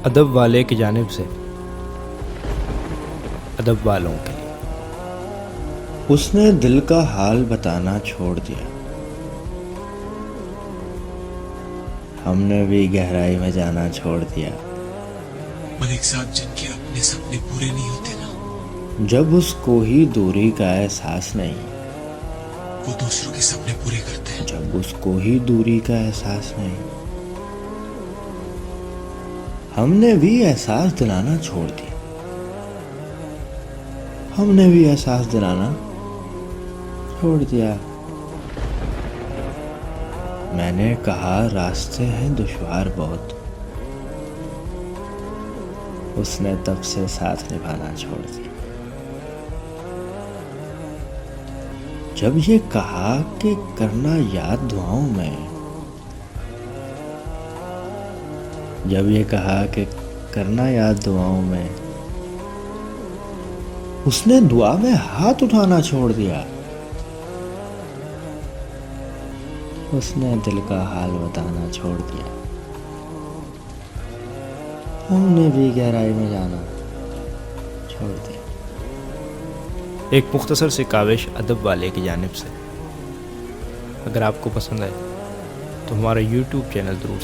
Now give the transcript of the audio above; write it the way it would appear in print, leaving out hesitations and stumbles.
अदब वाले की जानिब से अदब वालों के लिए। उसने दिल का हाल बताना छोड़ दिया। हमने भी गहराई में जाना छोड़ दिया। पर एक साथ जिनके अपने सपने पूरे नहीं होते ना, जब उसको ही दूरी का एहसास नहीं, वो दूसरों के सपने पूरे करते हैं। जब उसको ही दूरी का एहसास नहीं, हमने भी एहसास दिलाना छोड़ दिया। हमने भी एहसास दिलाना छोड़ दिया। मैंने कहा रास्ते हैं दुश्वार बहुत, उसने तब से साथ निभाना छोड़ दिया। जब ये कहा कि करना याद दुआओं में, जब ये कहा कि करना याद दुआओं में, उसने दुआ में हाथ उठाना छोड़ दिया। उसने दिल का हाल बताना छोड़ दिया। हमने भी गहराई में जाना छोड़ दिया। एक मुख्तसर सी काविश अदब वाले की जानिब से। अगर आपको पसंद आए तो हमारा YouTube चैनल ज़रूर